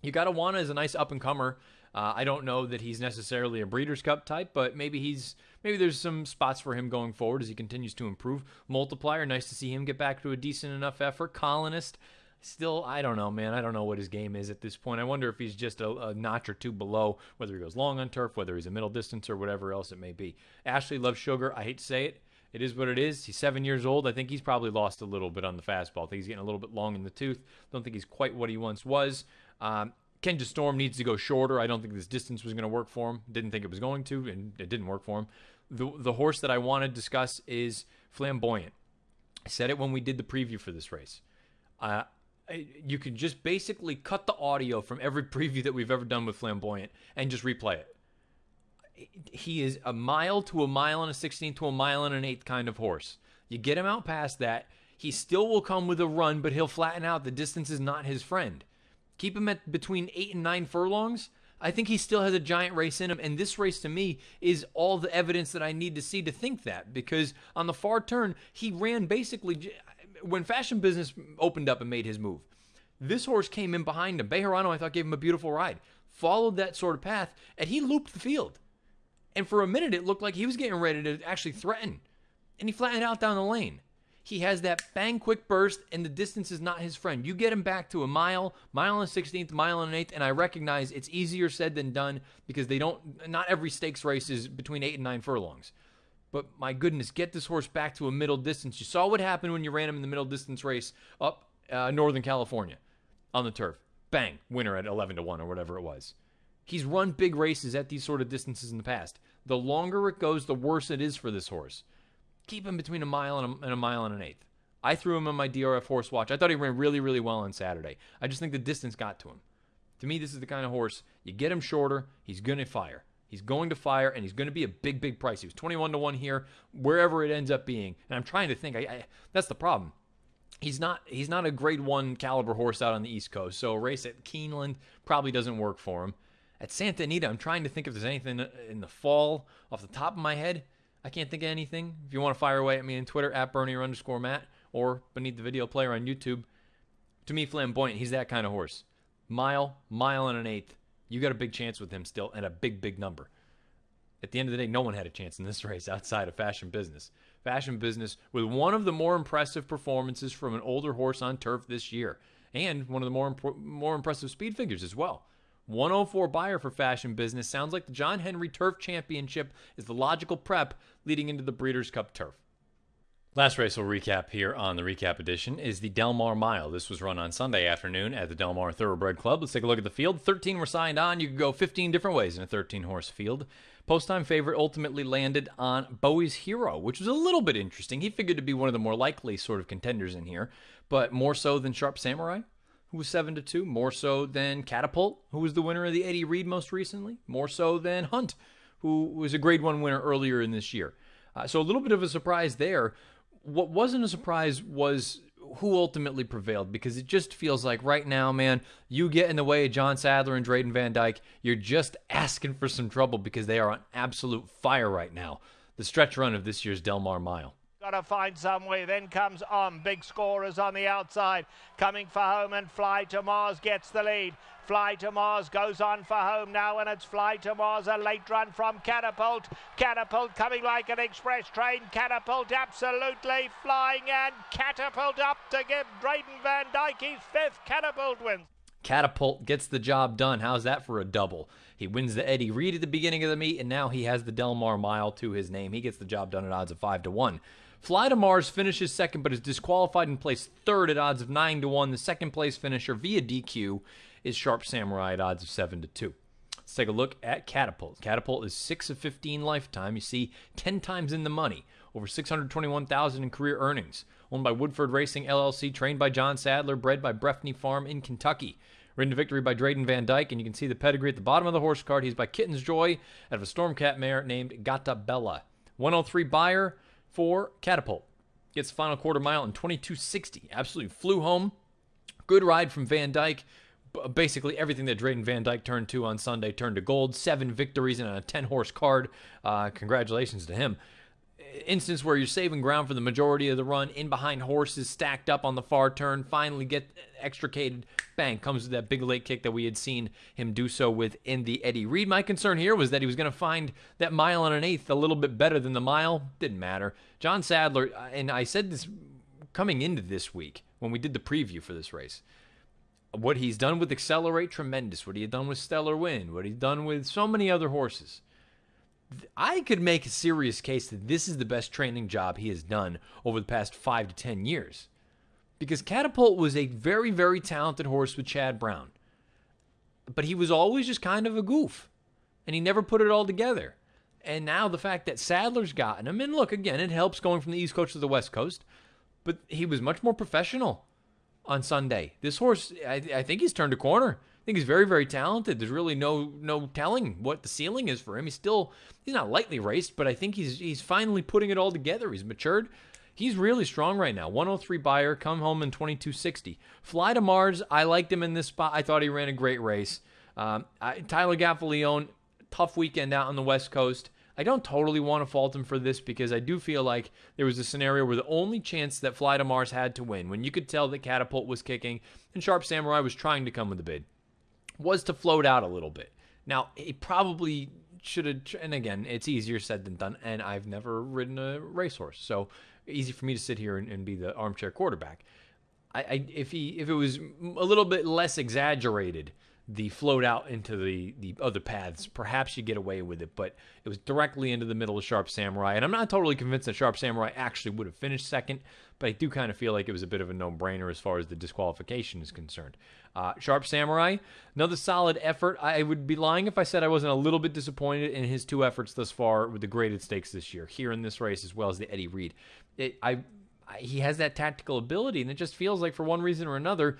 You got Awana as a nice up-and-comer. I don't know that he's necessarily a Breeders' Cup type, but maybe there's some spots for him going forward as he continues to improve. Multiplier, nice to see him get back to a decent enough effort. Colonist, still, I don't know, man. I don't know what his game is at this point. I wonder if he's just a notch or two below, whether he goes long on turf, whether he's a middle distance, or whatever else it may be. Ashley loves Sugar. I hate to say it. It is what it is. He's 7 years old. I think he's probably lost a little bit on the fastball. I think he's getting a little bit long in the tooth. Don't think he's quite what he once was. Kenja Storm needs to go shorter. I don't think this distance was going to work for him. Didn't think it was going to, and it didn't work for him. The horse that I want to discuss is Flamboyant. I said it when we did the preview for this race. You can just basically cut the audio from every preview that we've ever done with Flamboyant and just replay it. He is a mile to a mile and a 16th to a mile and an eighth kind of horse. You get him out past that, he still will come with a run, but he'll flatten out. The distance is not his friend. Keep him at between 8 and 9 furlongs. I think he still has a giant race in him, and this race to me is all the evidence that I need to see to think that, because on the far turn, he ran basically when Fashion Business opened up and made his move. This horse came in behind him. Bejarano, I thought, gave him a beautiful ride. Followed that sort of path, and he looped the field. And for a minute, it looked like he was getting ready to actually threaten, and he flattened out down the lane. He has that bang quick burst, and the distance is not his friend. You get him back to a mile and a 16th, mile and an eighth, and I recognize it's easier said than done because not every stakes race is between 8 and 9 furlongs. But my goodness, get this horse back to a middle distance. You saw what happened when you ran him in the middle distance race up Northern California on the turf. Bang, winner at 11-1 or whatever it was. He's run big races at these sort of distances in the past. The longer it goes, the worse it is for this horse. Keep him between a mile and a mile and an eighth. I threw him on my DRF horse watch. I thought he ran really, really well on Saturday. I just think the distance got to him. To me, this is the kind of horse, you get him shorter, he's going to fire. He's going to fire, and he's going to be a big, big price. He was 21-1 here, wherever it ends up being. And I'm trying to think. That's the problem. He's not a grade 1 caliber horse out on the East Coast, so a race at Keeneland probably doesn't work for him. At Santa Anita, I'm trying to think if there's anything in the fall off the top of my head. I can't think of anything. If you want to fire away at me on Twitter, at Bernier_Matt, or beneath the video player on YouTube. To me, Flamboyant, he's that kind of horse. Mile and an eighth. You got a big chance with him still, and a big, big number. At the end of the day, no one had a chance in this race outside of Fashion Business. Fashion Business with one of the more impressive performances from an older horse on turf this year, and one of the more impressive speed figures as well. 104 buyer for Fashion Business. Sounds like the John Henry Turf Championship is the logical prep leading into the Breeders' Cup Turf. Last race we'll recap here on the recap edition is the Del Mar Mile. This was run on Sunday afternoon at the Del Mar Thoroughbred Club. Let's take a look at the field. 13 were signed on. You could go 15 different ways in a 13-horse field. Post-time favorite ultimately landed on Bowie's Hero, which was a little bit interesting. He figured to be one of the more likely sort of contenders in here, but more so than Sharp Samurai, who was 7-2, more so than Catapult, who was the winner of the Eddie Reed most recently, more so than Hunt, who was a grade 1 winner earlier in this year. So a little bit of a surprise there. What wasn't a surprise was who ultimately prevailed, because it just feels like right now, man, you get in the way of John Sadler and Drayden Van Dyke, you're just asking for some trouble because they are on absolute fire right now. The stretch run of this year's Del Mar Mile. Got to find some way. Then comes on. Big scorers on the outside. Coming for home, and Fly to Mars gets the lead. Fly to Mars goes on for home now, and it's Fly to Mars. A late run from Catapult. Catapult coming like an express train. Catapult absolutely flying, and Catapult up to give Drayden Van Dyke his 5th. Catapult wins. Catapult gets the job done. How's that for a double? He wins the Eddie Reed at the beginning of the meet, and now he has the Del Mar Mile to his name. He gets the job done at odds of 5-1. Fly to Mars finishes second, but is disqualified and placed third at odds of 9-1. The second place finisher via DQ is Sharp Samurai at odds of 7-2. Let's take a look at Catapult. Catapult is 6 of 15 lifetime. You see 10 times in the money, over $621,000 in career earnings. Owned by Woodford Racing LLC, trained by John Sadler, bred by Breffney Farm in Kentucky. Ridden to victory by Drayden Van Dyke, and you can see the pedigree at the bottom of the horse card. He's by Kitten's Joy out of a Stormcat mare named Gata Bella. 103 buyer for Catapult. Gets the final quarter mile in 22:60. Absolutely flew home. Good ride from Van Dyke. Basically everything that Drayden Van Dyke turned to on Sunday turned to gold. 7 victories and a 10-horse card. Congratulations to him. Instance where you're saving ground for the majority of the run, in behind horses stacked up on the far turn, finally get extricated, bang, comes with that big late kick that we had seen him do so with in the Eddie Reed. My concern here was that he was going to find that mile and an eighth a little bit better than the mile. Didn't matter. John Sadler, and I said this coming into this week when we did the preview for this race, what he's done with Accelerate, tremendous. What he had done with Stellar Wind, what he's done with so many other horses. I could make a serious case that this is the best training job he has done over the past 5 to 10 years. Because Catapult was a very, very talented horse with Chad Brown. But he was always just kind of a goof. And he never put it all together. And now the fact that Sadler's gotten him, and look, again, it helps going from the East Coast to the West Coast, but he was much more professional on Sunday. This horse, I think he's turned a corner. I think he's very, very talented. There's really no telling what the ceiling is for him. He's not lightly raced, but I think he's finally putting it all together. He's matured. He's really strong right now. 103 buyer, come home in 22.60. Fly to Mars, I liked him in this spot. I thought he ran a great race. Tyler Gaffalione, tough weekend out on the West Coast. I don't totally want to fault him for this because I do feel like there was a scenario where the only chance that Fly to Mars had to win, when you could tell that Catapult was kicking and Sharp Samurai was trying to come with the bid, was to float out a little bit. Now, he probably should have, and again, it's easier said than done, and I've never ridden a racehorse, so easy for me to sit here and be the armchair quarterback. If it was a little bit less exaggerated, the float out into the other paths, perhaps you get away with it, but it was directly into the middle of Sharp Samurai, and I'm not totally convinced that Sharp Samurai actually would have finished second, but I do kind of feel like it was a bit of a no-brainer as far as the disqualification is concerned. Sharp Samurai, another solid effort. I would be lying if I said I wasn't a little bit disappointed in his two efforts thus far with the graded stakes this year, here in this race as well as the Eddie Reed. He has that tactical ability, and it just feels like for one reason or another,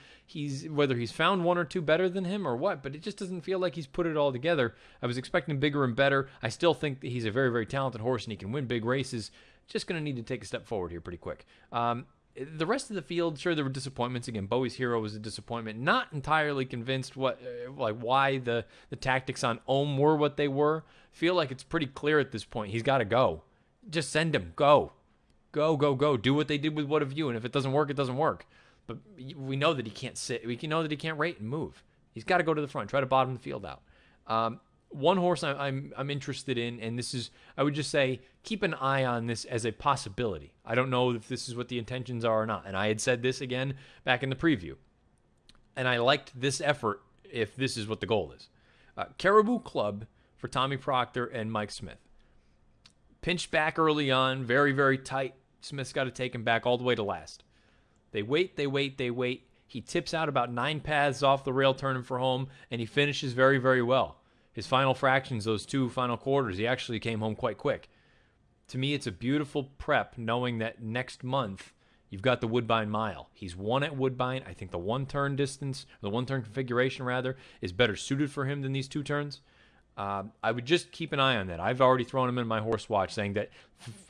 whether he's found one or two better than him or what, but it just doesn't feel like he's put it all together. I was expecting bigger and better. I still think that he's a very, very talented horse and he can win big races. Just going to need to take a step forward here pretty quick. The rest of the field, sure, there were disappointments. Again, Bowie's Hero was a disappointment. Not entirely convinced why the tactics on Ohm were what they were. Feel like it's pretty clear at this point. He's got to go. Just send him. Go. Go. Do what they did with What of You, and if it doesn't work, it doesn't work. But we know that he can't sit. We know that he can't rate and move. He's got to go to the front, try to bottom the field out. One horse I'm interested in, and this is, I would just say, keep an eye on this as a possibility. I don't know if this is what the intentions are or not, and I had said this again back in the preview. And I liked this effort if this is what the goal is. Caribou Club for Tommy Proctor and Mike Smith. Pinched back early on, very, very tight. Smith's got to take him back all the way to last. They wait. He tips out about 9 paths off the rail, turning for home, and he finishes very, very well. His final fractions, those 2 final quarters, he actually came home quite quick. To me, it's a beautiful prep knowing that next month you've got the Woodbine Mile. He's won at Woodbine. I think the one-turn distance, the one-turn configuration, rather, is better suited for him than these 2 turns. I would just keep an eye on that. I've already thrown him in my horse watch saying that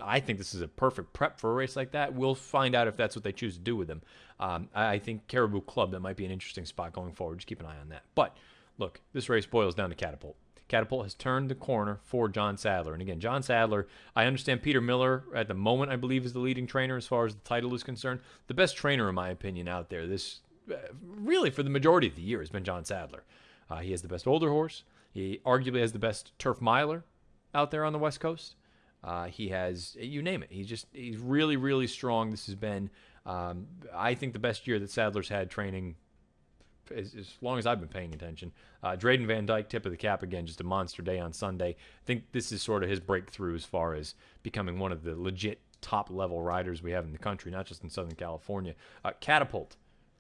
I think this is a perfect prep for a race like that. We'll find out if that's what they choose to do with him. I think Caribou Club, that might be an interesting spot going forward. Just keep an eye on that. But look, this race boils down to Catapult. Catapult has turned the corner for John Sadler. And again, John Sadler, I understand Peter Miller at the moment, I believe, is the leading trainer as far as the title is concerned. The best trainer, in my opinion, out there, this really for the majority of the year, has been John Sadler. He has the best older horse. He arguably has the best turf miler out there on the West Coast. He has, you name it. He's really, really strong. This has been, I think, the best year that Sadler's had training as long as I've been paying attention. Drayden Van Dyke, tip of the cap again, just a monster day on Sunday. I think this is sort of his breakthrough as far as becoming one of the legit top-level riders we have in the country, not just in Southern California. Catapult,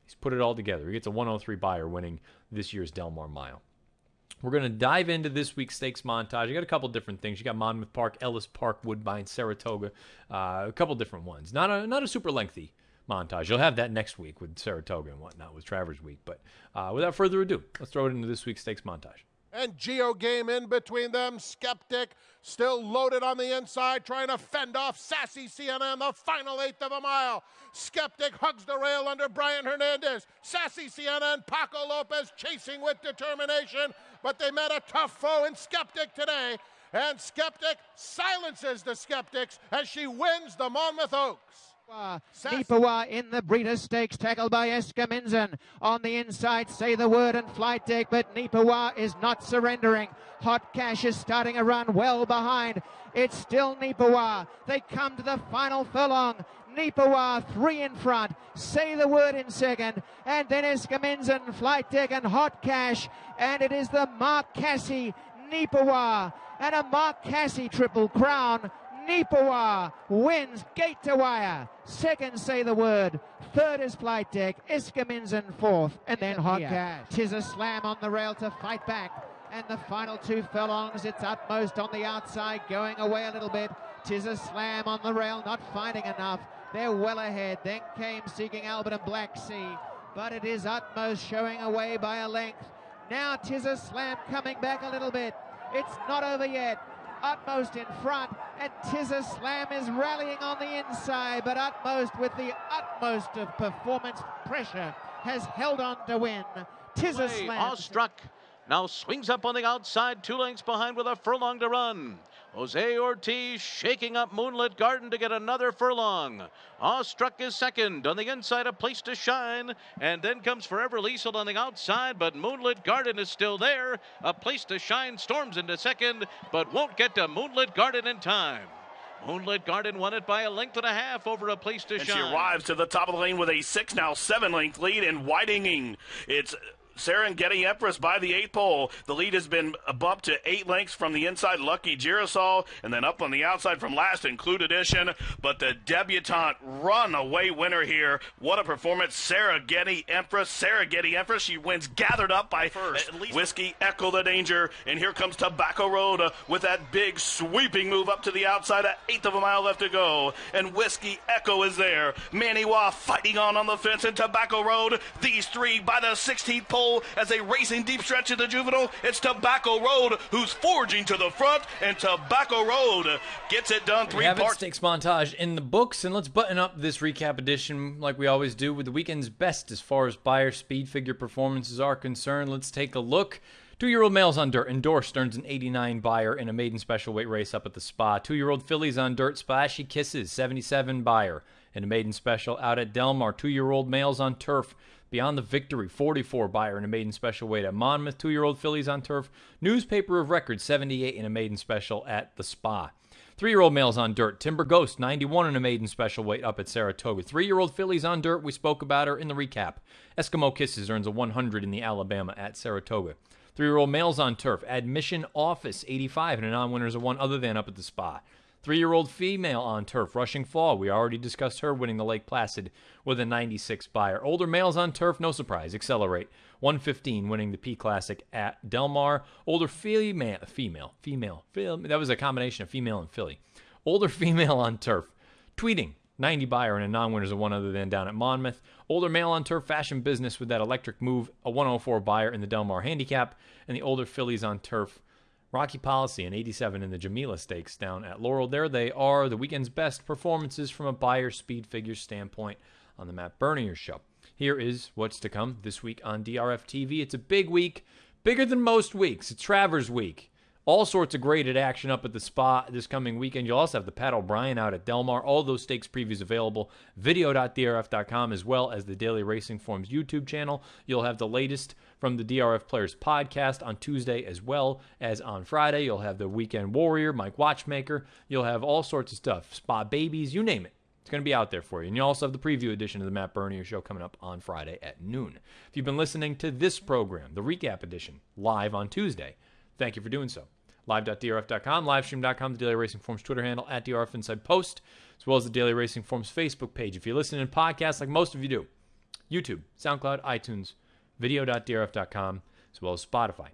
he's put it all together. He gets a 103 buyer winning this year's Del Mar Mile. We're going to dive into this week's stakes montage. You got a couple different things. You got Monmouth Park, Ellis Park, Woodbine, Saratoga, a couple different ones. Not a super lengthy montage. You'll have that next week with Saratoga and whatnot with Travers Week. But without further ado, let's throw it into this week's stakes montage. And Geo Game in between them. Skeptic still loaded on the inside, trying to fend off Sassy CNN, the final 1/8 of a mile. Skeptic hugs the rail under Brian Hernandez. Sassy CNN, Paco Lopez chasing with determination, but they met a tough foe in Skeptic today. And Skeptic silences the Skeptics as she wins the Monmouth Oaks. Nipawa in the Breeders' Stakes, tackled by Eskaminsen. On the inside, Say the Word and Flight Deck, but Nipawa is not surrendering. Hot Cash is starting a run well behind. It's still Nipawa. They come to the final furlong. Nipawa 3 in front, Say the Word in second, and then Eskaminsen, Flight Deck and Hot Cash, and it is the Mark Cassie Nipawa, and a Mark Cassie Triple Crown. Nipawa wins gate to wire. Second, Say the Word. Third is Flight Deck. Eskaminsen fourth. And then Hot Cash. 'Tis a Slam on the rail to fight back. And the final 2 furlongs, it's Utmost on the outside, going away a little bit. 'Tis a Slam on the rail, not finding enough. They're well ahead. Then came Seeking Albert and Black Sea. But it is Utmost showing away by a length. Now 'Tis a Slam coming back a little bit. It's not over yet. Utmost in front, and 'Tis a Slam is rallying on the inside, but Utmost, with the utmost of performance pressure, has held on to win. 'Tis a Slam. Awestruck now swings up on the outside, 2 lengths behind with a furlong to run. Jose Ortiz shaking up Moonlit Garden to get another furlong. Awestruck is second. On the inside, A Place to Shine. And then comes Forever Liesel on the outside, but Moonlit Garden is still there. A Place to Shine storms into second, but won't get to Moonlit Garden in time. Moonlit Garden won it by a length and a half over A Place to Shine. She arrives to the top of the lane with a 6, now 7-length lead and widening. It's Serengeti Empress by the 8th pole. The lead has been bumped to 8 lengths from the inside, Lucky Girasol, and then up on the outside from Last Include Edition. But the debutante runaway winner here. What a performance. Serengeti Empress. She wins gathered up by Whiskey Echo the Danger. And here comes Tobacco Road with that big sweeping move up to the outside. 1/8 of a mile left to go. And Whiskey Echo is there. Maniwa fighting on the fence, and Tobacco Road. These 3 by the 16th pole as they racing deep stretch into Juvenile. It's Tobacco Road who's forging to the front, and Tobacco Road gets it done. 3 parts. Stakes montage in the books, and let's button up this recap edition like we always do with the weekend's best as far as Beyer speed figure performances are concerned. Let's take a look. 2-year-old males on dirt. Endorsed earns an 89 Beyer in a maiden special weight race up at the Spa. 2-year-old fillies on dirt. Splashy Kisses, 77 Beyer in a maiden special out at Del Mar. 2-year-old males on turf. Beyond the Victory, 44 Beyer in a maiden special weight at Monmouth. 2-year-old fillies on turf. Newspaper of Record, 78 in a maiden special at the Spa. 3-year-old males on dirt. Timber Ghost, 91 in a maiden special weight up at Saratoga. 3-year-old fillies on dirt. We spoke about her in the recap. Eskimo Kisses earns a 100 in the Alabama at Saratoga. 3-year-old males on turf. Admission Office, 85 in a non-winners of one other than up at the Spa. 3-year-old female on turf, Rushing Fall. We already discussed her winning the Lake Placid with a 96 Beyer. Older males on turf, no surprise, Accelerate. 115 winning the P Classic at Del Mar. Older female, that was a combination of female and filly. Older female on turf, Tweeting. 90 Beyer in a non-winners of one other than down at Monmouth. Older male on turf, Fashion Business with that electric move, a 104 Beyer in the Del Mar Handicap. And the older fillies on turf, Rocky Policy, an 87 in the Jamila Stakes down at Laurel. There they are, the weekend's best performances from a Beyer speed figure standpoint on the Matt Bernier Show. Here is what's to come this week on DRF TV. It's a big week, bigger than most weeks. It's Travers Week. All sorts of graded action up at the Spa this coming weekend. You'll also have the Pat O'Brien out at Del Mar. All those stakes previews available. Video.drf.com as well as the Daily Racing Forms YouTube channel. You'll have the latest from the DRF Players podcast on Tuesday as well as on Friday. You'll have the Weekend Warrior, Mike Watchmaker. You'll have all sorts of stuff. Spa Babies, you name it. It's going to be out there for you. And you also have the preview edition of the Matt Bernier Show coming up on Friday at noon. If you've been listening to this program, the recap edition, live on Tuesday, thank you for doing so. Live.drf.com, livestream.com, the Daily Racing Forms Twitter handle, at DRF Inside Post, as well as the Daily Racing Forms Facebook page. If you listen in podcasts like most of you do, YouTube, SoundCloud, iTunes, video.drf.com, as well as Spotify.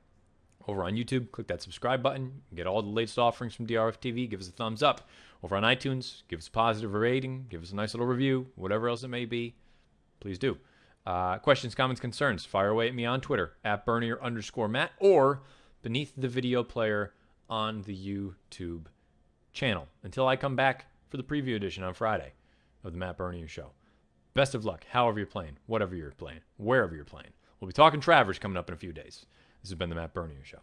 Over on YouTube, click that subscribe button. You can get all the latest offerings from DRF TV. Give us a thumbs up. Over on iTunes, give us a positive rating. Give us a nice little review. Whatever else it may be, please do. Questions, comments, concerns, fire away at me on Twitter, at Bernier_Matt, or beneath the video player on the YouTube channel. Until I come back for the preview edition on Friday of the Matt Bernier Show. Best of luck, however you're playing, whatever you're playing, wherever you're playing. We'll be talking Travers coming up in a few days. This has been the Matt Bernier Show.